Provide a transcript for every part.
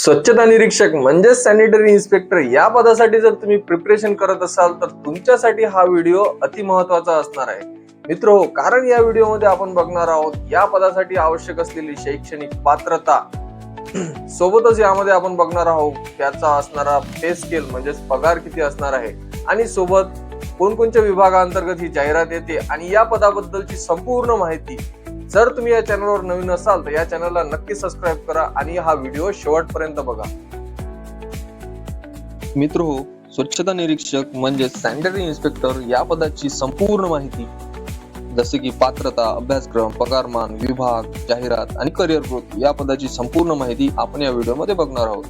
स्वच्छता निरीक्षक म्हणजेच सॅनिटरी इन्स्पेक्टर या पदासाठी जर तुम्ही प्रिपरेशन करत असाल तर तुमच्यासाठी हा व्हिडिओ अति महत्वाचा असणार आहे मित्रो. कारण या व्हिडिओमध्ये आपण बघणार आहोत या पदासाठी आवश्यक असलेली शैक्षणिक पात्रता, सोबतच यामध्ये आपण बघणार आहोत त्याचा असणारा पे स्केल म्हणजेच पगार किती असणार आहे आणि सोबत कोणकोणत्या विभागाअंतर्गत ही जाहिरात येते आणि या पदाबद्दलची संपूर्ण माहिती. जर तुम्ही या चॅनलवर नवीन असाल तर या चॅनलला नक्की सबस्क्राईब करा आणि हा व्हिडिओ शेवटपर्यंत बघा. मित्रो, स्वच्छता निरीक्षक म्हणजे सॅनिटरी इन्स्पेक्टर या पदाची संपूर्ण माहिती, जसे की पात्रता, अभ्यासक्रम, पगारमान, विभाग, जाहिरात आणि करिअर ग्रोथ या पदाची संपूर्ण माहिती आपण या व्हिडिओमध्ये बघणार आहोत.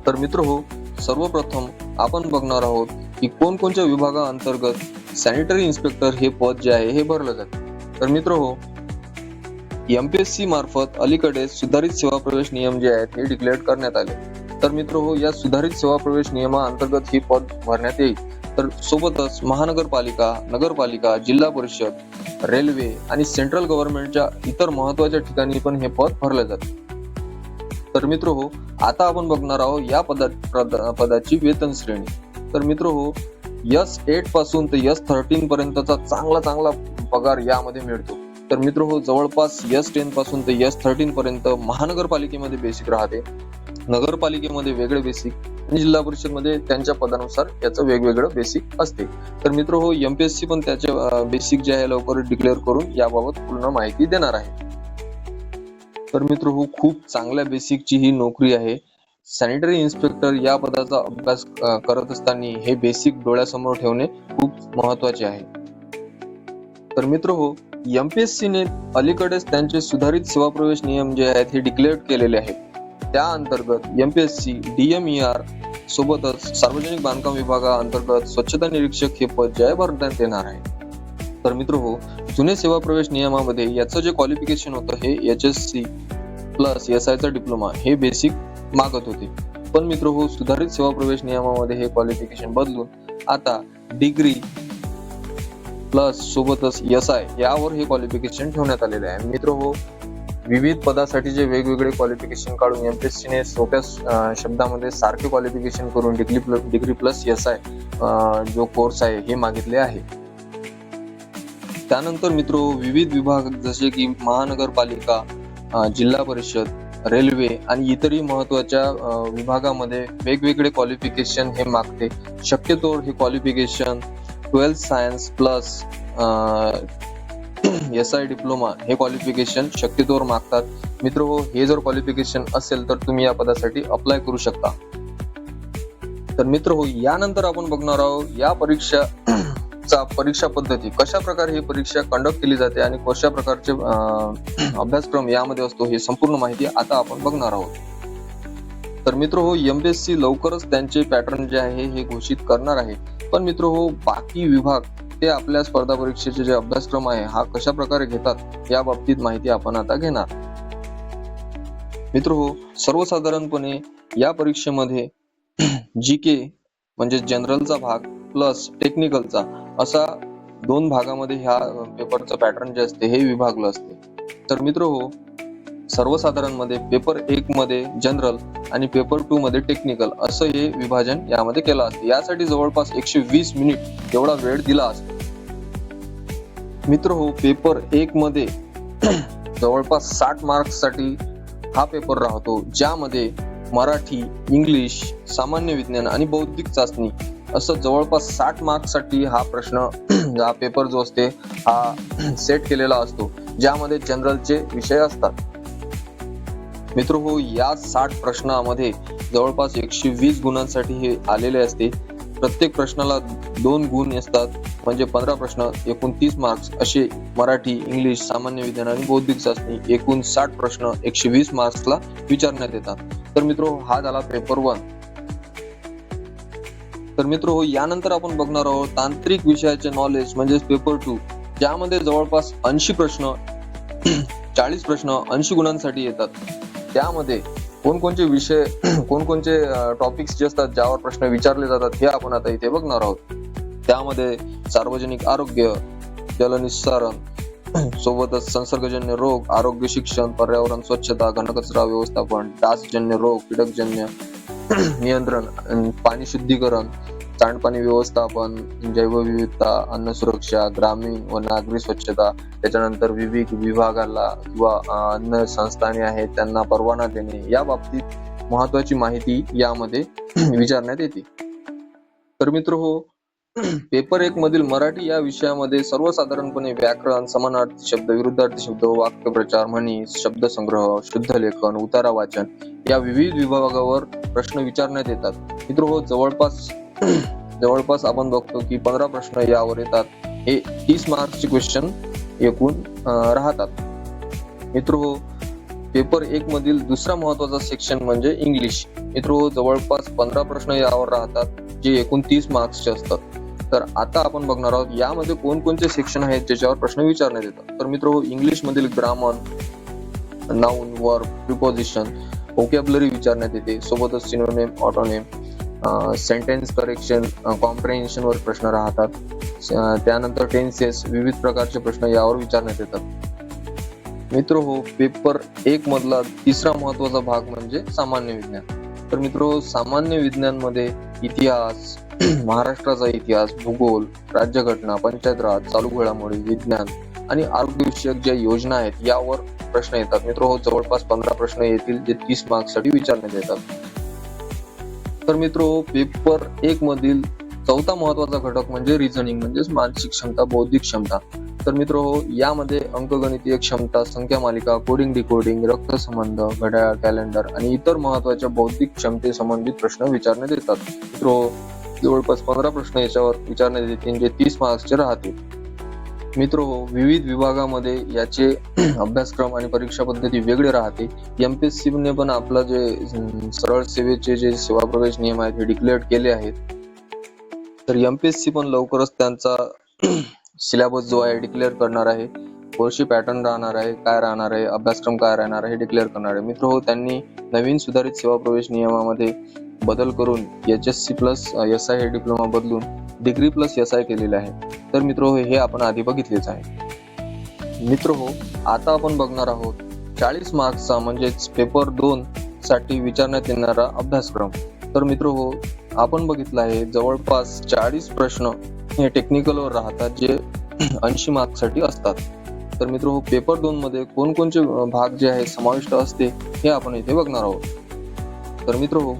तर मित्रो, सर्वप्रथम आपण बघणार आहोत की कोणकोणत्या विभागाअंतर्गत सॅनिटरी इन्स्पेक्टर हे पद जे आहे हे भरलं जाते. तर मित्रो, एमपीएससी मार्फत अलीकडे सुधारित सेवा प्रवेश नियम जे आहेत हे डिक्लेअर करण्यात आले. तर मित्रो, या सुधारित सेवा प्रवेश नियमाअंतर्गत ही पद भरण्यात येईल. तर सोबतच महानगरपालिका, नगरपालिका, जिल्हा परिषद, रेल्वे आणि सेंट्रल गव्हर्नमेंटच्या इतर महत्वाच्या ठिकाणी पण हे पद भरले जाते. तर मित्रो, आता आपण बघणार आहोत या पदाची वेतन श्रेणी. तर मित्रो, S8 पासून ते S13 पर्यंतचा चांगला पगार यामध्ये मिळतो. तर मित्रो, जवळपास S10 पासून ते S13 पर्यंत महानगरपालिकेमध्ये बेसिक राहते, नगरपालिकेमध्ये वेगळे बेसिक आणि जिल्हा परिषद मध्ये त्यांच्या पदानुसार याचं वेगवेगळं बेसिक असते. तर मित्रो, एमपीएससी पण त्याचे बेसिक जे आहे लवकर डिक्लेअर करून याबाबत पूर्ण माहिती देणार आहे. तर मित्रो, खूप चांगल्या बेसिकची ही नोकरी आहे. सॅनिटरी इन्स्पेक्टर या पदाचा अभ्यास करत असताना हे बेसिक डोळ्यासमोर ठेवणे खूप महत्वाचे आहे. तर मित्रो, एमपीएससीने अलीकडेच त्यांचे सुधारित सेवा प्रवेश नियम जे आहेत हे डिक्लेअर केलेले आहेत. त्या अंतर्गत एमपीएससी DMER सोबतच सार्वजनिक बांधकाम विभागाअंतर्गत स्वच्छता निरीक्षक हे पद जे आहे भरण्यात येणार आहे. तर मित्रो, जुने सेवा प्रवेश नियमामध्ये याचं जे क्वालिफिकेशन होतं हे HSC प्लस SI चा डिप्लोमा हे बेसिक मागत होते. पण मित्रो, सुधारित सेवा प्रवेश नियमामध्ये हे क्वालिफिकेशन बदलून आता डिग्री प्लस सोबतच SI यावर हे क्वालिफिकेशन ठेवण्यात आलेले आहे. मित्रो, विविध पदासाठी जे वेगवेगळे क्वालिफिकेशन काढून एमपीएससीने सोप्या शब्दामध्ये सारखे क्वालिफिकेशन करून डिग्री प्लस SI जो कोर्स आहे हे मागितले आहे. त्यानंतर मित्रो, विविध विभाग जसे की महानगरपालिका, जिल्हा परिषद, रेल्वे आणि इतरही महत्वाच्या विभागामध्ये वेगवेगळे क्वालिफिकेशन हे मागते. शक्यतो हे qualification 12th science plus SI diploma हे क्वालिफिकेशन शक्यतोवर मागतात. मित्रो, हे जर क्वालिफिकेशन असेल तर तुम्ही या पदासाठी अप्लाय करू शकता. तर मित्रो, यानंतर आपण बघणार आहोत या परीक्षा पद्धती, कशा प्रकारे ही परीक्षा कंडक्ट केली जाते आणि कशा प्रकारचे अभ्यासक्रम यामध्ये असतो हे संपूर्ण माहिती आता आपण बघणार आहोत. तर मित्रो, एमपीएससी लवकरच त्यांचे पॅटर्न जे आहे हे घोषित करणार आहे. पण मित्रो, बाकी विभाग ते आपल्या स्पर्धा परीक्षेचे जे अभ्यासक्रम आहे हा कशा प्रकारे घेतात या बाबतीत माहिती आपण आता घेणार. मित्रो, सर्वसाधारणपणे या परीक्षेमध्ये GK म्हणजे जनरलचा भाग प्लस टेक्निकलचा असा 2 भागामध्ये ह्या पेपरचं पॅटर्न जे असते हे विभागलं असते. तर मित्रो, सर्वसाधारण मध्ये पेपर 1 मध्ये जनरल आणि पेपर 2 मध्ये टेक्निकल असं हे विभाजन यामध्ये केलं असते. यासाठी जवळपास 120 मिनिट एवढा वेळ दिला असतो. मित्रो, पेपर 1 मध्ये जवळपास 60 मार्क्स साठी हा पेपर राहतो, ज्यामध्ये मराठी, इंग्लिश, सामान्य विज्ञान आणि बौद्धिक चाचणी असं जवळपास 60 मार्क्स साठी हा हा पेपर जो असते हा सेट केलेला असतो, ज्यामध्ये जनरलचे विषय असतात. मित्रो, या 60 प्रश्नामध्ये जवळपास 120 गुणांसाठी हे आलेले असते. प्रत्येक प्रश्नाला 2 गुण असतात, म्हणजे 15 प्रश्न, एकूण 30 मार्क्स असे मराठी, इंग्लिश, सामान्य विज्ञान आणि बौद्धिक चाचणी एकूण 60 प्रश्न 120 मार्क्सला विचारण्यात येतात. तर मित्रो, हा झाला पेपर 1. तर मित्रो, यानंतर आपण बघणार आहोत तांत्रिक विषयाचे नॉलेज म्हणजे पेपर 2, ज्यामध्ये जवळपास 80 प्रश्न 40 प्रश्न 80 गुणांसाठी येतात. त्यामध्ये कोणकोणते विषय कोणकोणते टॉपिक्स जे असतात ज्यावर प्रश्न विचारले जातात हे आपण आता इथे बघणार आहोत. त्यामध्ये सार्वजनिक आरोग्य, जलनिस्सारण, सोबतच संसर्गजन्य रोग, आरोग्य शिक्षण, पर्यावरण स्वच्छता, घनकचरा व्यवस्थापन, डासजन्य रोग, कीटकजन्य नियंत्रण, पाणी शुद्धीकरण, सांडपाणी व्यवस्थापन, जैवविविधता, अन्न सुरक्षा, ग्रामीण व नागरी स्वच्छता, त्याच्यानंतर विविध विभागाला किंवा अन्न संस्थाने आहेत त्यांना परवाना देणे, या बाबतीत महत्वाची माहिती यामध्ये विचारण्यात येते. तर मित्र हो, पेपर 1 मधील मराठी या विषयामध्ये सर्वसाधारणपणे व्याकरण, समानार्थी शब्द, विरुद्धार्थी शब्द, वाक्यप्रचार, म्हणी, शब्दसंग्रह, शुद्ध लेखन, उतारा वाचन या विविध विभागावर प्रश्न विचारण्यात येतात. मित्र हो, जवळपास आपण बघतो की 15 प्रश्न यावर येतात. हे 30 मार्क्सचे क्वेश्चन एकूण राहतात. मित्र हो, पेपर 1 मधील दुसरा महत्वाचा सेक्शन म्हणजे इंग्लिश. मित्र हो, जवळपास 15 प्रश्न यावर राहतात जे एकूण 30 मार्क्सचे असतात. तर आता आपण बघणार आहोत यामध्ये कोणकोणते सेक्शन आहेत ज्याच्यावर प्रश्न विचारण्यात येतात. तर मित्र हो, इंग्लिश मधील grammar, noun, verb, preposition, vocabulary विचारण्यात येते. सोबतच synonym, autonym, sentence correction, comprehension वर प्रश्न राहतात. त्यानंतर टेन्सेस, विविध प्रकारचे प्रश्न यावर विचारण्यात येतात. मित्र हो, पेपर 1 मधला तिसरा महत्वाचा भाग म्हणजे सामान्य विज्ञान. तर मित्र हो, सामान्य विज्ञान मध्ये इतिहास, महाराष्ट्राचा इतिहास, भूगोल, राज्यघटना, पंचायत राज, चालू घडामोडी, विज्ञान आणि आरोग्य विषयक ज्या योजना आहेत यावर प्रश्न येतात. मित्र हो, जवळपास 15 प्रश्न येतील जे 30 मार्क्स साठी विचारण्यात येतात. तर मित्र हो, पेपर 1 मधील चौथा महत्वाचा घटक म्हणजे रिझनिंग म्हणजेच मानसिक क्षमता, बौद्धिक क्षमता. तर मित्र हो, यामध्ये अंकगणितीय क्षमता, संख्या मालिका, कोडिंग डिकोडिंग, रक्तसंबंध, घड्याळ, कॅलेंडर आणि इतर महत्वाच्या बौद्धिक क्षमते संबंधित प्रश्न विचारण्यात येतात. मित्र हो, जवळपास 15 प्रश्न याच्यावर विचारण्यात येतील जे 30 मार्क्सचे राहतील. मित्र हो, विविध विभागामध्ये याचे अभ्यासक्रम आणि परीक्षा पद्धती वेगळे राहते. एमपीएससी ने पण आपला जे सरळ सेवेचे जे सेवा प्रवेश नियम आहेत हे डिक्लेअर केले आहेत. तर एमपीएससी पण लवकरच त्यांचा सिलेबस जो आहे डिक्लेअर करणार आहे. वर्षी पॅटर्न राहणार आहे, काय राहणार आहे, अभ्यासक्रम काय राहणार आहे हे डिक्लेअर करणार आहे. मित्र हो, त्यांनी नवीन सुधारित सेवा प्रवेश नियमामध्ये बदल करून HSC प्लस SI हे डिप्लोमा बदलून डिग्री प्लस SI केलेले आहे. तर मित्र हो, हे आपण आधी बघितलेच आहे. मित्र हो, आता आपण बघणार आहोत 40 मार्क्सचा म्हणजेच पेपर 2 साठी विचारण्यात येणारा अभ्यासक्रम. तर मित्र हो, आपण बघितलं आहे जवळपास 40 प्रश्न हे टेक्निकलवर राहतात जे 80 मार्क्स साठी असतात. तर मित्र हो, पेपर 2 मध्ये कोणकोणते भाग जे आहे समाविष्ट असते हे आपण इथे बघणार आहोत. तर मित्र हो,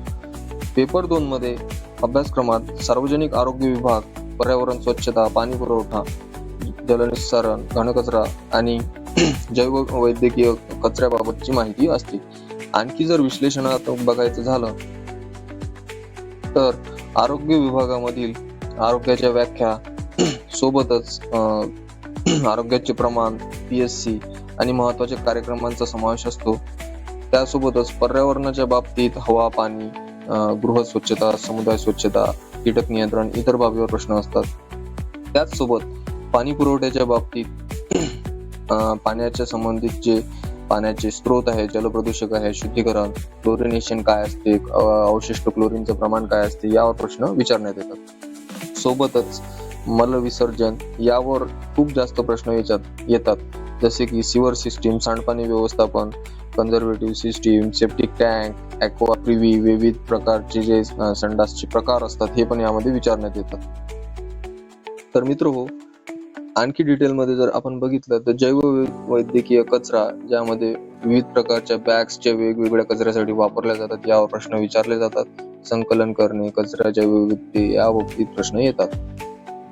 पेपर 2 मध्ये अभ्यासक्रमात सार्वजनिक आरोग्य विभाग, पर्यावरण स्वच्छता, पाणी पुरवठा, जलनिस्सारण, घनकचरा आणि जैव वैद्यकीय कचऱ्याबाबतची माहिती असते. आणखी जर विश्लेषणात बघायचं झालं तर आरोग्य विभागामधील आरोग्याच्या व्याख्या, सोबतच आरोग्याचे प्रमाण, PSC आणि महत्वाच्या कार्यक्रमांचा समावेश असतो. त्यासोबतच पर्यावरणाच्या बाबतीत हवा, पाणी, गृह स्वच्छता, समुदाय स्वच्छता, कीटक नियंत्रण, इतर बाबीवर प्रश्न असतात. त्याचसोबत पाणी पुरवठ्याच्या बाबतीत पाण्याच्या संबंधित जे पाण्याचे स्रोत आहे, जलप्रदूषक आहे, शुद्धीकरण, क्लोरिनेशन काय असते, अवशिष्ट क्लोरीनचं प्रमाण काय असते यावर प्रश्न विचारण्यात येतात. सोबतच मलविसर्जन यावर खूप जास्त प्रश्न येतात, जसे की सिवर सिस्टीम, सांडपाणी व्यवस्थापन, conservative system, septic tank, aqua privy, विविध प्रकारचे जे संडासचे प्रकार असतात हे पण यामध्ये विचारण्यात येतात. तर मित्र हो, आणखी डिटेलमध्ये जर आपण बघितलं तर जैव वैद्यकीय कचरा, ज्यामध्ये विविध प्रकारच्या बॅग्सच्या वेगवेगळ्या कचऱ्यासाठी वापरल्या जातात यावर प्रश्न विचारले जातात. संकलन करणे, कचरा जैवविविधते या बाबतीत प्रश्न येतात.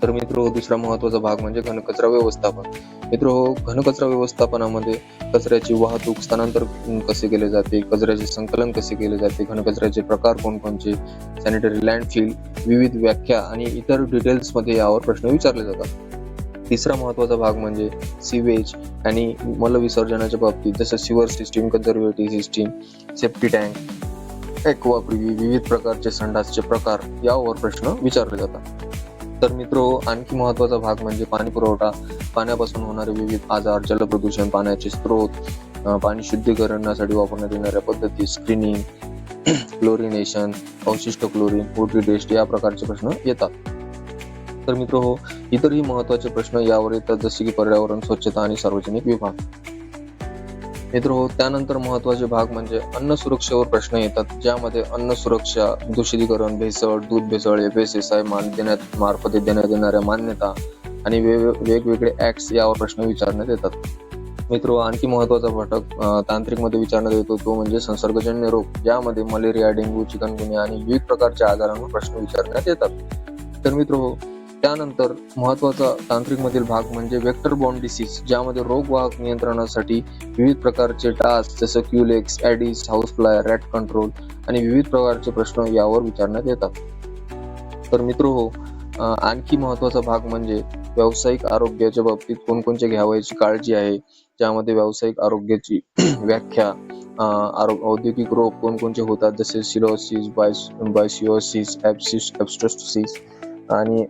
तर मित्र हो, दुसरा महत्वाचा भाग म्हणजे घनकचरा व्यवस्थापन. मित्र हो, घनकचरा व्यवस्थापनामध्ये कचऱ्याची वाहतूक, स्थलांतर कसे केले जाते, कचऱ्याचे संकलन कसे केले जाते, घनकचऱ्याचे प्रकार कोणकोणते, सॅनिटरी लँडफिल, विविध व्याख्या आणि इतर डिटेल्स मध्ये यावर प्रश्न विचारले जातात. तिसरा महत्वाचा भाग म्हणजे सीवेज आणि मलविसर्जनाच्या बाबतीत, जसं sewer system, conservative system, septic tank, aqua privy, विविध प्रकारचे संडासचे प्रकार यावर प्रश्न विचारले जातात. तर मित्र हो, आणखी महत्वाचा भाग म्हणजे पाणी पुरवठा, पाण्यापासून होणारे विविध आजार, जलप्रदूषण, पाण्याचे स्रोत, पाणी शुद्धीकरणासाठी वापरण्यात येणाऱ्या पद्धती, स्क्रीनिंग, क्लोरिनेशन, अवशिष्ट क्लोरीन, वॉटर टेस्ट या प्रकारचे प्रश्न येतात. तर मित्र हो, इतरही महत्त्वाचे प्रश्न यावर येतात, जसे की पर्यावरण, स्वच्छता आणि सार्वजनिक विभाग. मित्र त्यानंतर महत्त्वाचे भाग म्हणजे अन्न सुरक्षेवर प्रश्न येतात, ज्यामध्ये अन्न सुरक्षा, दूषितीकरण, भेसळ, दूध भेसळ, FSSAI मार्फत देण्यात येणाऱ्या मान्यता आणि वेगवेगळे ऍक्ट्स यावर प्रश्न विचारण्यात येतात. मित्र आणखी महत्त्वाचा घटक तांत्रिक मध्ये विचारण्यात येतो, तो म्हणजे संसर्गजन्य रोग, ज्यामध्ये मलेरिया, डेंग्यू, चिकनगुनिया आणि विविध प्रकारच्या आजारांवर प्रश्न विचारण्यात येतात. तर मित्र त्यानंतर महत्त्वाचा तांत्रिक मधील भाग म्हणजे वेक्टर बॉर्न डिसीज, ज्यामध्ये रोगवाहक नियंत्रणासाठी विविध प्रकारचे टास्क जसं क्युलेक्स, ऍडिस, हाऊसफ्लाय, रॅट कंट्रोल आणि विविध प्रकारचे प्रश्न यावर विचारण्यात येतात. तर मित्र आणखी महत्त्वाचा भाग म्हणजे व्यावसायिक आरोग्याच्या बाबतीत कोणकोणत्या घ्यावयाची काळजी आहे, ज्यामध्ये व्यावसायिक आरोग्याची व्याख्या, औद्योगिक रोग कोणकोणते होतात, जसे सिलोसिस, बायसियोसिस, एब्स्ट्रोसिस आणि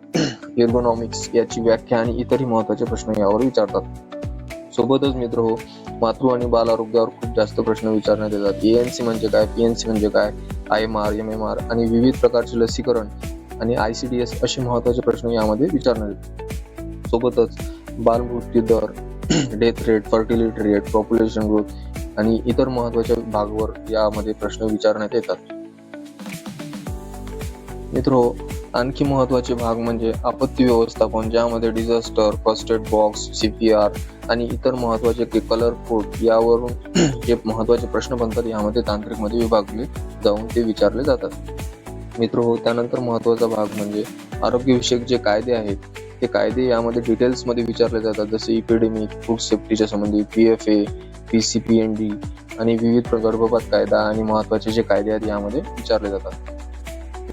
एर्गोनॉमिक्स याची व्याख्या आणि इतरही महत्त्वाचे प्रश्न यावर विचारतात. सोबतच मित्र मातृ आणि बाल आरोग्यावर खूप जास्त प्रश्न विचारण्यात येतात. ANC म्हणजे काय, PNC म्हणजे काय, IMR, MMR आणि विविध प्रकारचे लसीकरण आणि ICDS असे महत्त्वाचे प्रश्न यामध्ये विचारण्यात येतात. सोबतच बालमृत्यू दर, death rate, fertility rate, population growth आणि इतर महत्त्वाच्या भागावर यामध्ये प्रश्न विचारण्यात येतात. मित्र आणखी महत्त्वाचे भाग म्हणजे आपत्ती व्यवस्थापन, ज्यामध्ये disaster, first aid box, CPR आणि इतर महत्त्वाचे कलर कोड यावरून जे महत्त्वाचे प्रश्न बनतात यामध्ये तांत्रिक मध्ये विभागले जाऊन ते विचारले जातात. मित्र त्यानंतर महत्त्वाचा भाग म्हणजे आरोग्यविषयक जे कायदे आहेत ते कायदे यामध्ये डिटेल्स मध्ये विचारले जातात, जसे इपिडेमिक, फूड सेफ्टीच्या संबंधित PFA, PCPND आणि विविध गर्भपात कायदा आणि महत्त्वाचे जे कायदे आहेत यामध्ये विचारले जातात.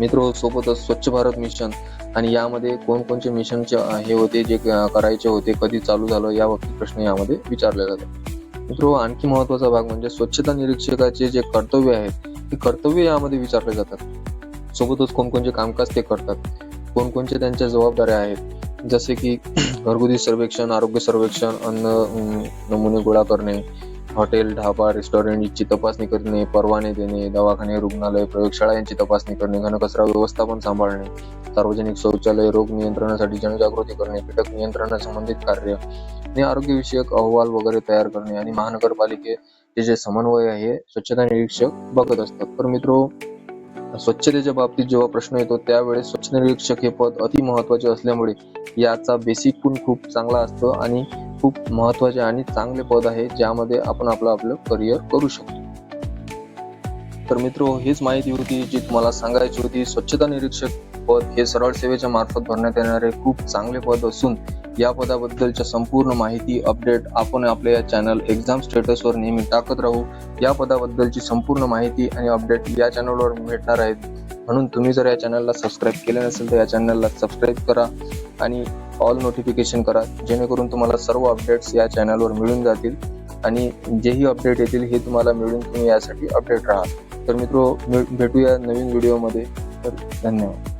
मित्र सोबतच स्वच्छ भारत मिशन आणि यामध्ये कोणकोणते मिशनचे हे होते, जे करायचे होते, कधी चालू झालं या बाबतीत प्रश्न यामध्ये विचारले जातात. मित्र आणखी महत्त्वाचा भाग म्हणजे स्वच्छता निरीक्षकाचे जे कर्तव्य आहेत ते कर्तव्य यामध्ये विचारले जातात. सोबतच कोणकोणते कामकाज ते करतात, कोणकोणते त्यांच्या जबाबदाऱ्या आहेत, जसे की घरगुती सर्वेक्षण, आरोग्य सर्वेक्षण, अन्न नमुने गोळा करणे, हॉटेल, ढाबा, रेस्टॉरंट यांची तपासणी करणे, परवाने देणे, दवाखाने, रुग्णालय, प्रयोगशाळा यांची तपासणी करणे, घनकचरा व्यवस्थापन सांभाळणे, सार्वजनिक शौचालय, रोग नियंत्रणासाठी जनजागृती करणे, कीटक नियंत्रणासंबंधित कार्य आणि आरोग्यविषयक अहवाल वगैरे तयार करणे आणि महानगरपालिकेचे जे समन्वय आहे स्वच्छता निरीक्षक बघत असतात. तर मित्र स्वच्छतेच्या बाबतीत जेव्हा प्रश्न येतो त्यावेळेस स्वच्छ निरीक्षक हे पद अति महत्त्वाचे असल्यामुळे याचा बेसिक पण खूप चांगला असतो आणि खूप महत्त्वाचे आणि चांगले पद आहे, ज्यामध्ये आपण आपलं करिअर करू शकतो. तर मित्र हेच माहिती होती जी तुम्हाला सांगायची होती. स्वच्छता निरीक्षक पद हे सरळ सेवेच्या मार्फत भरण्यात येणारे खूप चांगले पद असून या पदाबद्दलच्या संपूर्ण माहिती अपडेट आपण आपल्या या चॅनल एक्झाम स्टेटसवर नेहमी टाकत राहू. या पदाबद्दलची संपूर्ण माहिती आणि अपडेट या चॅनलवर भेटणार आहेत, म्हणून तुम्ही जर या चॅनलला सबस्क्राईब केले नसेल तर या चॅनलला सबस्क्राईब करा आणि ऑल नोटिफिकेशन करा, जेणेकरून तुम्हाला सर्व अपडेट्स या चॅनलवर मिळून जातील आणि जेही अपडेट येतील हे तुम्हाला मिळून तुम्ही यासाठी अपडेट राहा. तर मित्र भेटूया नवीन व्हिडिओमध्ये. तर धन्यवाद.